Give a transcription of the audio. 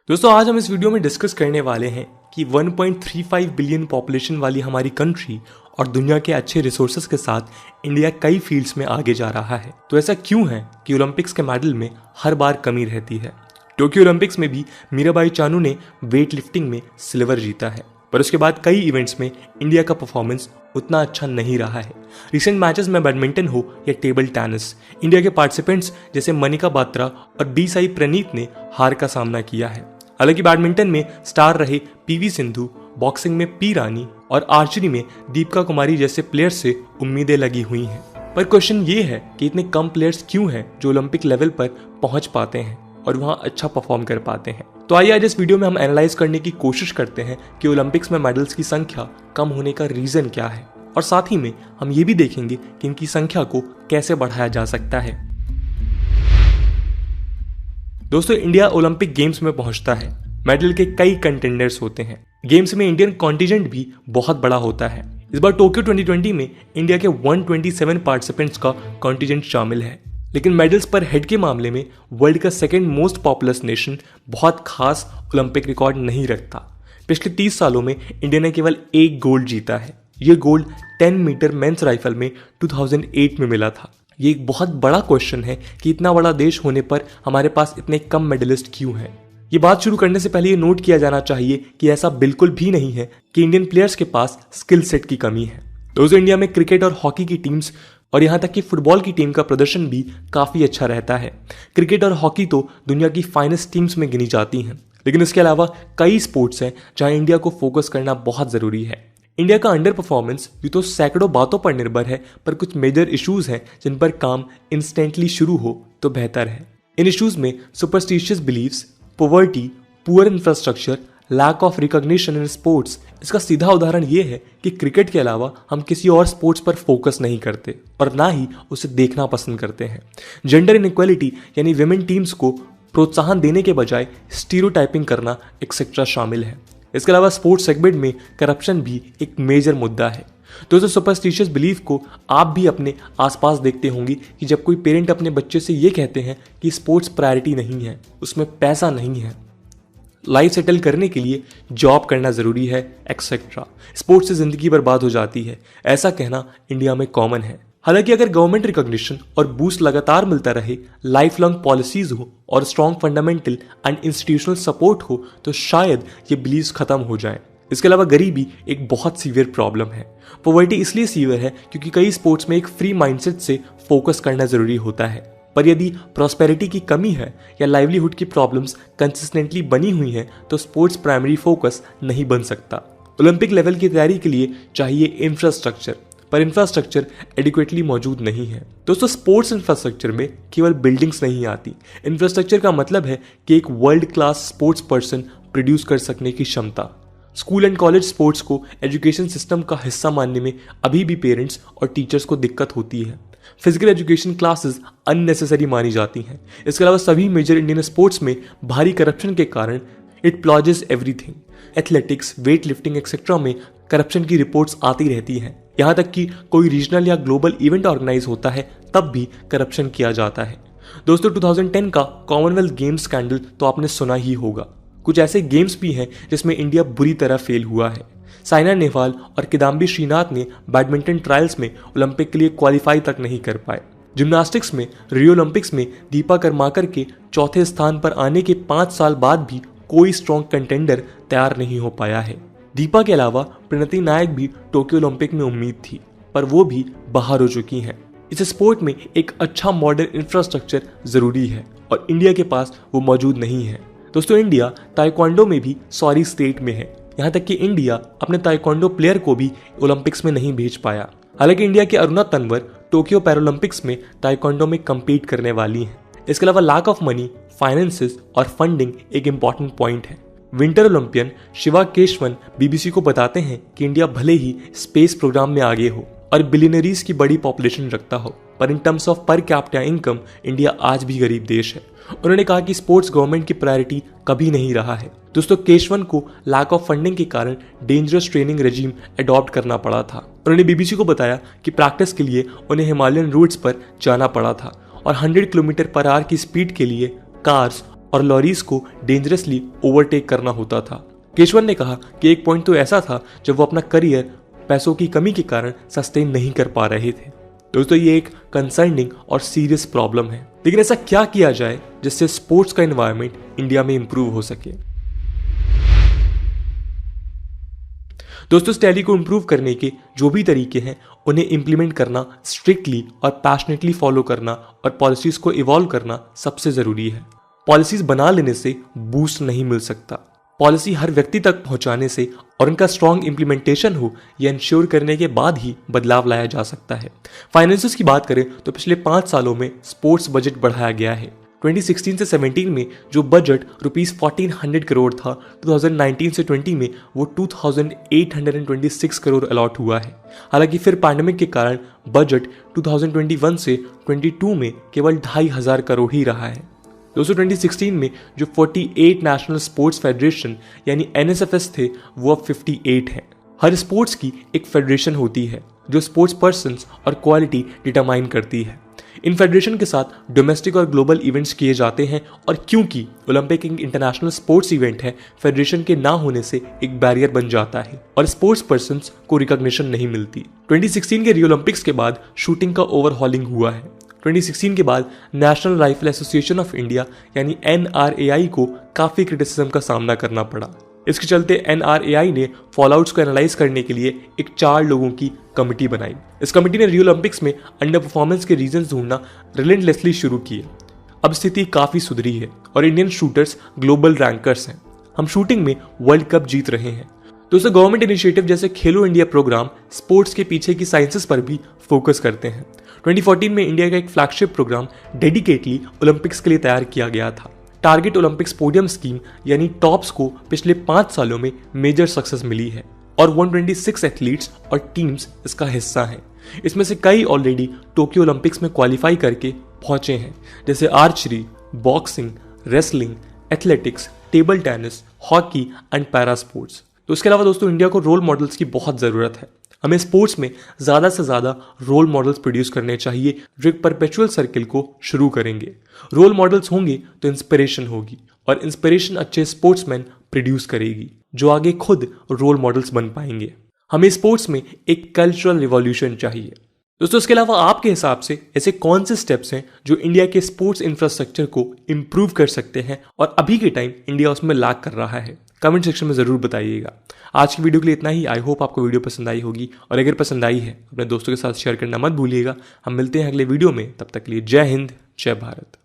दोस्तों आज हम इस वीडियो में डिस्कस करने वाले हैं कि 1.35 बिलियन पॉपुलेशन वाली हमारी कंट्री और दुनिया के अच्छे रिसोर्सेज के साथ इंडिया कई फील्ड्स में आगे जा रहा है। तो ऐसा क्यों है कि ओलंपिक्स के मेडल में हर बार कमी रहती है। टोक्यो ओलंपिक्स में भी मीराबाई चानू ने वेट लिफ्टिंग में सिल्वर जीता है, पर उसके बाद कई इवेंट्स में इंडिया का परफॉर्मेंस उतना अच्छा नहीं रहा है। रिसेंट मैचेस में बैडमिंटन हो या टेबल टेनिस, इंडिया के पार्टिसिपेंट्स जैसे मनिका बात्रा और बी साई प्रणीत ने हार का सामना किया है। हालांकि बैडमिंटन में स्टार रहे पीवी सिंधु, बॉक्सिंग में पी रानी और आर्चरी में दीपिका कुमारी जैसे प्लेयर्स से उम्मीदें लगी हुई हैं। पर क्वेश्चन ये है कि इतने कम प्लेयर्स क्यों हैं जो ओलंपिक लेवल पर पहुंच पाते हैं और वहां अच्छा परफॉर्म कर पाते हैं। तो आइए आज इस वीडियो में हम एनालाइज करने की कोशिश करते हैं कि ओलंपिक्स में मेडल्स की संख्या कम होने का रीजन क्या है, और साथ ही में हम ये भी देखेंगे कि इनकी संख्या को कैसे बढ़ाया जा सकता है। दोस्तों इंडिया ओलंपिक गेम्स में पहुंचता है, मेडल के कई कंटेंडर्स होते हैं। गेम्स में इंडियन कॉन्टिजेंट भी बहुत बड़ा होता है। इस बार टोक्यो 2020 में इंडिया के 127 पार्टिसिपेंट्स का कॉन्टिजेंट शामिल है, लेकिन मेडल्स पर हेड के मामले में वर्ल्ड का सेकंड मोस्ट पॉपुलस नेशन बहुत खास ओलंपिक रिकॉर्ड नहीं रखता। पिछले 30 सालों में इंडिया ने केवल एक गोल्ड जीता है। ये गोल्ड 10 मीटर मेंस राइफल में 2008 में मिला था। ये एक बहुत बड़ा क्वेश्चन है कि इतना बड़ा देश होने पर हमारे पास इतने कम मेडलिस्ट क्यों हैं। ये बात शुरू करने से पहले ये नोट किया जाना चाहिए कि ऐसा बिल्कुल भी नहीं है कि इंडियन प्लेयर्स के पास स्किल सेट की कमी है। दोस्तों इंडिया में क्रिकेट और हॉकी की टीम्स और यहाँ तक कि फुटबॉल की टीम का प्रदर्शन भी काफी अच्छा रहता है। क्रिकेट और हॉकी तो दुनिया की फाइनेस्ट टीम्स में गिनी जाती हैं, लेकिन इसके अलावा कई स्पोर्ट्स हैं जहाँ इंडिया को फोकस करना बहुत जरूरी है। इंडिया का अंडर परफॉर्मेंस भी तो सैकड़ों बातों पर निर्भर है, पर कुछ मेजर इश्यूज हैं जिन पर काम इंस्टेंटली शुरू हो तो बेहतर है। इन इश्यूज में superstitious beliefs, poverty, poor infrastructure, lack of recognition in sports. इसका सीधा उदाहरण ये है कि क्रिकेट के अलावा हम किसी और स्पोर्ट्स पर फोकस नहीं करते और ना ही उसे देखना पसंद करते हैं। जेंडर इनइक्वालिटी यानी विमेन टीम्स को प्रोत्साहन देने के बजाय स्टीरियोटाइपिंग करना एक्सेट्रा शामिल है। इसके अलावा स्पोर्ट्स सेगमेंट में करप्शन भी एक मेजर मुद्दा है। दोस्तों सुपरस्टिशियस बिलीफ को आप भी अपने आसपास देखते होंगे कि जब कोई पेरेंट अपने बच्चे से ये कहते हैं कि स्पोर्ट्स प्रायोरिटी नहीं है, उसमें पैसा नहीं है, लाइफ सेटल करने के लिए जॉब करना जरूरी है, एक्सेट्रा, स्पोर्ट्स से जिंदगी बर्बाद हो जाती है, ऐसा कहना इंडिया में कॉमन है। हालांकि अगर गवर्नमेंट रिकॉग्निशन और बूस्ट लगातार मिलता रहे, लाइफ लॉन्ग पॉलिसीज हो और strong fundamental and institutional support हो तो शायद ये बिलीव्स खत्म हो जाएं। इसके अलावा गरीबी एक बहुत सीवियर प्रॉब्लम है। पॉवर्टी इसलिए सीवियर है क्योंकि कई स्पोर्ट्स में एक फ्री माइंडसेट से फोकस करना जरूरी होता है, पर यदि प्रॉस्पेरिटी की कमी है या लाइवलीहुड की प्रॉब्लम्स कंसिस्टेंटली बनी हुई हैं तो स्पोर्ट्स प्राइमरी फोकस नहीं बन सकता। ओलंपिक लेवल की तैयारी के लिए चाहिए इंफ्रास्ट्रक्चर, पर इंफ्रास्ट्रक्चर एडिक्वेटली मौजूद नहीं है। दोस्तों स्पोर्ट्स इंफ्रास्ट्रक्चर में केवल बिल्डिंग्स नहीं आती। इंफ्रास्ट्रक्चर का मतलब है कि एक world class sports person produce कर सकने की क्षमता। स्कूल एंड कॉलेज स्पोर्ट्स को एजुकेशन सिस्टम का हिस्सा मानने में अभी भी पेरेंट्स और टीचर्स को दिक्कत होती है। फिजिकल एजुकेशन क्लासेस अननेसेसरी मानी जाती हैं। इसके अलावा सभी मेजर इंडियन स्पोर्ट्स में भारी करप्शन के कारण it plagues everything. Athletics, weight lifting etcetera में करप्शन की रिपोर्ट्स आती रहती हैं। यहाँ तक कि कोई रीजनल या ग्लोबल इवेंट ऑर्गेनाइज होता है तब भी करप्शन किया जाता है। दोस्तों 2010 का कॉमनवेल्थ गेम्स स्कैंडल तो आपने सुना ही होगा। कुछ ऐसे गेम्स भी हैं जिसमें इंडिया बुरी तरह फेल हुआ है। साइना नेहवाल और किदाम्बी श्रीनाथ ने बैडमिंटन ट्रायल्स में ओलंपिक के लिए क्वालिफाई तक नहीं कर पाए। जिम्नास्टिक्स में रियो ओलंपिक्स में दीपा कर्माकर के चौथे स्थान पर आने के 5 साल बाद भी कोई स्ट्रॉन्ग कंटेंडर तैयार नहीं हो पाया है। दीपा के अलावा प्रणति नायक भी टोक्यो ओलंपिक में उम्मीद थी, पर वो भी बाहर हो चुकी हैं। इस स्पोर्ट में एक अच्छा मॉडर्न इंफ्रास्ट्रक्चर जरूरी है और इंडिया के पास वो मौजूद नहीं है। दोस्तों इंडिया ताइक्वांडो में भी सॉरी स्टेट में है। यहाँ तक कि इंडिया अपने ताइक्वांडो प्लेयर को भी ओलंपिक्स में नहीं भेज पाया। हालांकि इंडिया की अरुणा तंवर टोक्यो पैरालंपिक्स में ताइक्वांडो में कम्पीट करने वाली हैं। इसके अलावा लैक ऑफ मनी, फाइनेंसेस और फंडिंग एक इंपॉर्टेंट पॉइंट है। Winter Olympian Shiva Keshavan BBC को बताते हैं कि इंडिया भले ही स्पेस प्रोग्राम में आगे हो और बिलियनरीज की बड़ी पॉपुलेशन रखता हो, पर in terms of per capita income India आज भी गरीब देश है। उन्होंने कहा कि स्पोर्ट्स गवर्नमेंट की प्रायोरिटी कभी नहीं रहा है। दोस्तों केशवन को लैक ऑफ फंडिंग के कारण डेंजरस ट्रेनिंग रेजिम अडॉप्ट करना पड़ा था। उन्होंने बीबीसी को बताया कि प्रैक्टिस के लिए उन्हें हिमालयन रूट्स पर जाना पड़ा था और 100 किलोमीटर पर आवर की स्पीड के लिए कार्स और लॉरीज को डेंजरसली ओवरटेक करना होता था। केशवन ने कहा कि एक पॉइंट तो ऐसा था जब वो अपना करियर पैसों की कमी के कारण सस्टेन नहीं कर पा रहे थे। दोस्तों ये एक कंसर्निंग और सीरियस प्रॉब्लम है, लेकिन ऐसा क्या किया जाए जिससे स्पोर्ट्स का एनवायरनमेंट इंडिया में इंप्रूव हो सके। दोस्तों इस टैली को इंप्रूव करने के जो भी तरीके हैं उन्हें इंप्लीमेंट करना स्ट्रिक्टली और पैशनेटली फॉलो करना और पॉलिसीज को इवॉल्व करना सबसे जरूरी है। पॉलिसीज बना लेने से बूस्ट नहीं मिल सकता। पॉलिसी हर व्यक्ति तक पहुंचाने से और उनका स्ट्रॉन्ग इंप्लीमेंटेशन हो यह इंश्योर करने के बाद ही बदलाव लाया जा सकता है। फाइनेंसेस की बात करें तो पिछले 5 सालों में स्पोर्ट्स बजट बढ़ाया गया है। 2016 से 17 में जो बजट ₹1400 करोड़ था, 2019 से 20 में वो 2826 करोड़ अलॉट हुआ है। हालांकि फिर पैंडेमिक के कारण बजट 2021 से 22 में केवल 2500 करोड़ ही रहा है। दोस्तों 2016 में जो 48 नेशनल स्पोर्ट्स फेडरेशन यानी NSFS थे वो अब 58 हैं। हर स्पोर्ट्स की एक फेडरेशन होती है जो स्पोर्ट्स पर्सन्स और क्वालिटी डिटरमाइन करती है। इन फेडरेशन के साथ डोमेस्टिक और ग्लोबल इवेंट्स किए जाते हैं और क्योंकि ओलंपिक एक इंटरनेशनल स्पोर्ट्स इवेंट है, फेडरेशन के ना होने से एक बैरियर बन जाता है और स्पोर्ट्स पर्सन्स को रिकॉग्निशन नहीं मिलती। 2016 के रियो ओलंपिक्स के बाद शूटिंग का ओवरहॉलिंग हुआ है। 2016 के बाद national rifle association of India यानी NRAI को काफी क्रिटिसिज्म का सामना करना पड़ा। इसके चलते NRAI ने फॉलआउट्स को एनालाइज करने के लिए एक 4 लोगों की कमिटी बनाई। इस कमिटी ने रियो ओलंपिक्स में अंडर परफॉर्मेंस के रीजंस ढूंढना रिलेंटलेसली शुरू किए। अब स्थिति काफी सुधरी है और इंडियन शूटर्स ग्लोबल रैंकर्स हैं। हम शूटिंग में वर्ल्ड कप जीत रहे हैं। दोस्तों गवर्नमेंट इनिशिएटिव जैसे खेलो इंडिया प्रोग्राम स्पोर्ट्स के पीछे की साइंसेस पर भी फोकस करते हैं। 2014 में इंडिया का एक फ्लैगशिप प्रोग्राम डेडिकेटली ओलंपिक्स के लिए तैयार किया गया था। टारगेट ओलंपिक्स पोडियम स्कीम यानी टॉप्स को पिछले 5 सालों में मेजर सक्सेस मिली है और 126 एथलीट्स और टीम्स इसका हिस्सा हैं। इसमें से कई ऑलरेडी टोक्यो ओलंपिक्स में क्वालिफाई करके पहुंचे हैं, जैसे archery, boxing, wrestling, athletics, table tennis, hockey and para sports. तो इसके अलावा दोस्तों इंडिया को रोल मॉडल्स की बहुत ज़रूरत है। हमें स्पोर्ट्स में ज़्यादा से ज़्यादा रोल मॉडल्स प्रोड्यूस करने चाहिए जो एक परपेचुअल सर्किल को शुरू करेंगे। रोल मॉडल्स होंगे तो इंस्पिरेशन होगी और इंस्पिरेशन अच्छे स्पोर्ट्समैन प्रोड्यूस करेगी जो आगे खुद रोल मॉडल्स बन पाएंगे। हमें स्पोर्ट्स में एक कल्चरल रिवॉल्यूशन चाहिए। दोस्तों इसके अलावा आपके हिसाब से ऐसे कौन से स्टेप्स हैं जो इंडिया के स्पोर्ट्स इंफ्रास्ट्रक्चर को इम्प्रूव कर सकते हैं और अभी के टाइम इंडिया उसमें लैग कर रहा है? कमेंट सेक्शन में ज़रूर बताइएगा। आज की वीडियो के लिए इतना ही। आई होप आपको वीडियो पसंद आई होगी और अगर पसंद आई है अपने दोस्तों के साथ शेयर करना मत भूलिएगा। हम मिलते हैं अगले वीडियो में, तब तक के लिए जय हिंद, जय भारत।